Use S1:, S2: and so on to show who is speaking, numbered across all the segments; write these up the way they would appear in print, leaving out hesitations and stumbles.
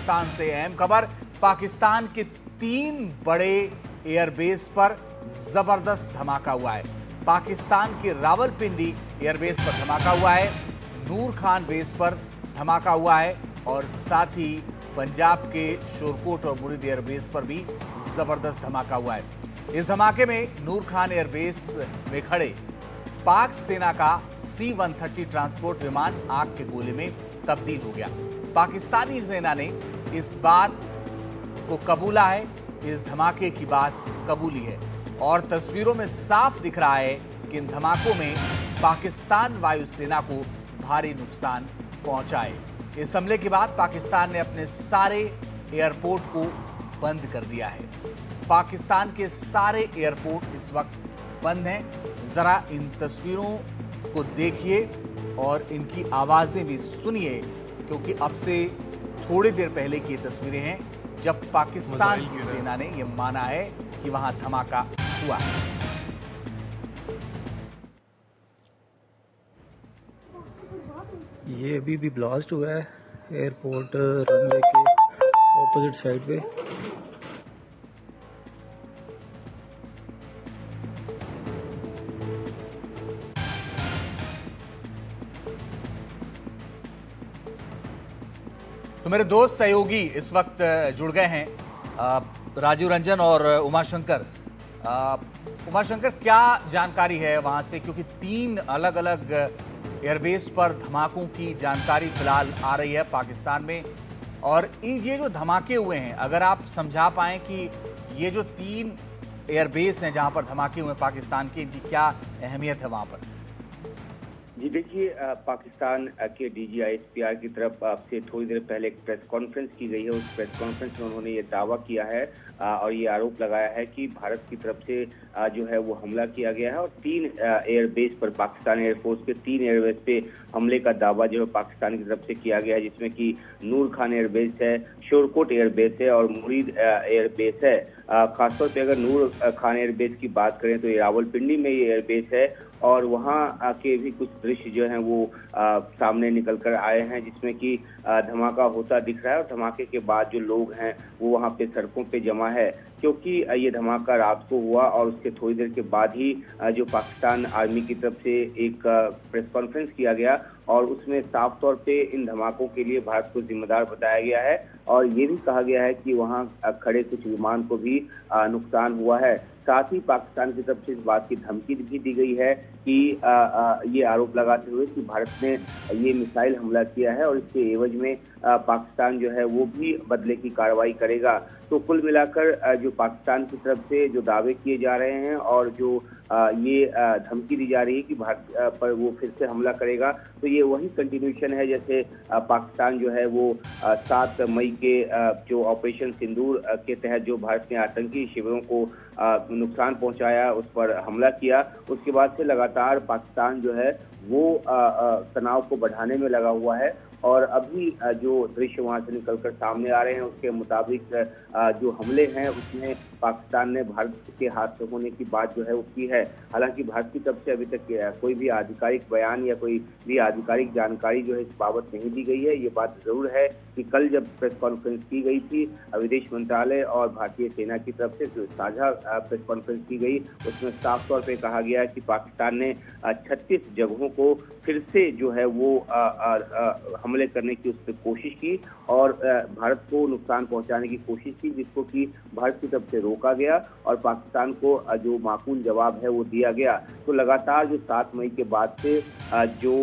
S1: पाकिस्तान से अहम खबर। पाकिस्तान के 3 बड़े एयरबेस पर जबरदस्त धमाका हुआ है। पाकिस्तान के रावलपिंडी एयरबेस पर धमाका हुआ है, नूर खान बेस पर धमाका हुआ है और साथ ही पंजाब के शोरकोट और मुरीद एयरबेस पर भी जबरदस्त धमाका हुआ है। इस धमाके में नूर खान एयरबेस में खड़े पाक सेना का C-130 ट्रांसपोर्ट विमान आग के गोले में तब्दील हो गया। पाकिस्तानी सेना ने इस बात को कबूला है, इस धमाके की बात कबूली है और तस्वीरों में साफ दिख रहा है कि इन धमाकों में पाकिस्तान वायुसेना को भारी नुकसान पहुंचा है। इस हमले के बाद पाकिस्तान ने अपने सारे एयरपोर्ट को बंद कर दिया है। पाकिस्तान के सारे एयरपोर्ट इस वक्त बंद हैं। जरा इन तस्वीरों को देखिए और इनकी आवाजें भी सुनिए, क्योंकि अब से थोड़ी देर पहले की ये तस्वीरें हैं जब पाकिस्तान की सेना ने यह माना है कि वहां धमाका हुआ है।
S2: ये अभी भी ब्लास्ट हुआ है एयरपोर्ट रनवे के ऑपोजिट साइड पे।
S1: तो मेरे दोस्त सहयोगी इस वक्त जुड़ गए हैं, राजीव रंजन और उमाशंकर। उमाशंकर, क्या जानकारी है वहां से, क्योंकि 3 अलग अलग एयरबेस पर धमाकों की जानकारी फिलहाल आ रही है पाकिस्तान में, और ये जो धमाके हुए हैं अगर आप समझा पाएं कि ये जो 3 एयरबेस हैं जहां पर धमाके हुए हैं पाकिस्तान के, इनकी क्या अहमियत है वहां पर?
S3: जी देखिए, पाकिस्तान के DGISPR की तरफ से थोड़ी देर पहले एक प्रेस कॉन्फ्रेंस की गई है। उस प्रेस कॉन्फ्रेंस में उन्होंने ये दावा किया है और ये आरोप लगाया है कि भारत की तरफ से जो है वो हमला किया गया है और 3 एयरबेस पर, पाकिस्तान एयरफोर्स के 3 एयरबेस पे हमले का दावा जो है पाकिस्तान की तरफ से किया गया है, जिसमें कि नूर खान एयरबेस है, शोरकोट एयरबेस है और मुरीद एयरबेस है। खासतौर पे अगर नूर खान एयरबेस की बात करें तो ये रावलपिंडी में ये एयरबेस है और वहाँ के भी कुछ दृश्य जो हैं वो सामने निकल कर आए हैं, जिसमें कि धमाका होता दिख रहा है और धमाके के बाद जो लोग हैं वो वहाँ पे सड़कों पे जमा है, क्योंकि ये धमाका रात को हुआ और उसके थोड़ी देर के बाद ही जो पाकिस्तान आर्मी की तरफ से एक प्रेस कॉन्फ्रेंस किया गया और उसमें साफ तौर पे इन धमाकों के लिए भारत को जिम्मेदार बताया गया है और ये भी कहा गया है कि वहाँ खड़े कुछ विमान को भी नुकसान हुआ है। साथ ही पाकिस्तान की तरफ से इस बात की धमकी भी दी गई है कि ये आरोप लगाते हुए कि भारत ने ये मिसाइल हमला किया है और इसके एवज में पाकिस्तान जो है वो भी बदले की कार्रवाई करेगा। तो कुल मिलाकर जो पाकिस्तान की तरफ से जो दावे किए जा रहे हैं और जो ये धमकी दी जा रही है कि भारत पर वो फिर से हमला करेगा, तो ये वही कंटिन्यूशन है जैसे पाकिस्तान जो है वो 7 मई के जो ऑपरेशन सिंदूर के तहत जो भारत ने आतंकी शिविरों को नुकसान पहुंचाया, उस पर हमला किया। उसके बाद से लगातार पाकिस्तान जो है वो तनाव को बढ़ाने में लगा हुआ है और अभी जो दृश्य वहां से निकलकर सामने आ रहे हैं उसके मुताबिक जो हमले हैं उसमें पाकिस्तान ने भारत के हाथ से होने की बात जो है वो की है। हालांकि भारत की तरफ से अभी तक कोई भी आधिकारिक बयान या कोई भी आधिकारिक जानकारी जो है इस बाबत नहीं दी गई है। ये बात जरूर है कि कल जब प्रेस कॉन्फ्रेंस की गई थी विदेश मंत्रालय और भारतीय सेना की तरफ से जो साझा प्रेस कॉन्फ्रेंस की गई, उसमें साफ तौर पे कहा गया है कि पाकिस्तान ने 36 जगहों को फिर से जो है वो हमले करने की उस पर कोशिश की और भारत को नुकसान पहुंचाने की कोशिश की, जिसको कि भारत की तरफ से रोका गया और पाकिस्तान को जो माकूल जवाब है वो दिया गया। तो लगातार जो 7 मई के बाद से जो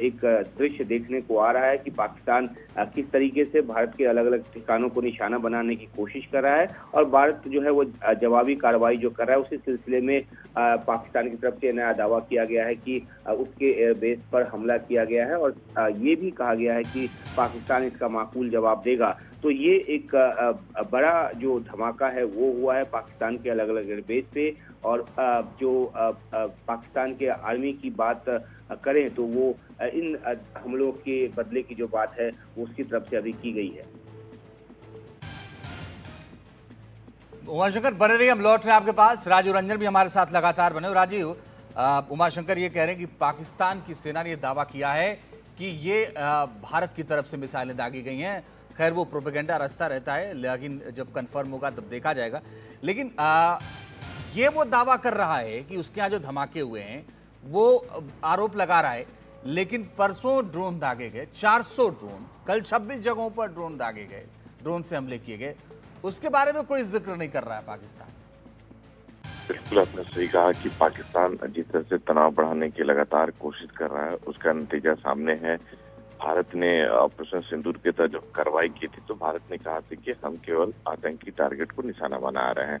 S3: एक दृश्य देखने को आ रहा है कि पाकिस्तान किस तरीके से भारत के अलग अलग ठिकानों को निशाना बनाने की कोशिश कर रहा है और भारत जो है वो जवाबी कार्रवाई जो कर रहा है, उसी सिलसिले में पाकिस्तान की तरफ से नया दावा किया गया है कि उसके एयरबेस पर हमला किया गया है और ये भी कहा गया है कि पाकिस्तान इसका माकूल जवाब देगा। तो ये एक बड़ा जो धमाका है वो हुआ है पाकिस्तान के अलग अलग एयरबेस पे और जो पाकिस्तान के आर्मी की बात करें तो वो इन हमलों के बदले की जो बात है वो उसकी तरफ से अभी की गई है।
S1: उमाशंकर बने रहिए, हम लौट रहे हैं आपके पास। राजीव रंजन भी हमारे साथ लगातार बने। राजीव, उमाशंकर ये कह रहे हैं कि पाकिस्तान की सेना ने यह दावा किया है कि ये भारत की तरफ से मिसाइलें दागी गई हैं, खैर वो प्रोपेगेंडा रास्ता रहता है, लेकिन जब कंफर्म होगा तब देखा जाएगा। लेकिन ये वो दावा कर रहा है कि उसके यहाँ जो धमाके हुए हैं वो आरोप लगा रहा है, लेकिन परसों ड्रोन दागे गए, 400 ड्रोन, कल 26 जगहों पर ड्रोन दागे गए, ड्रोन से हमले किए गए, उसके बारे में कोई जिक्र नहीं कर रहा है पाकिस्तान।
S4: बिल्कुल आपने सही कहा कि पाकिस्तान जिस तरह से तनाव बढ़ाने की लगातार कोशिश कर रहा है, उसका नतीजा सामने है। भारत ने ऑपरेशन सिंदूर के तहत जब कार्रवाई की थी तो भारत ने कहा था कि हम केवल आतंकी टारगेट को निशाना बना रहे हैं।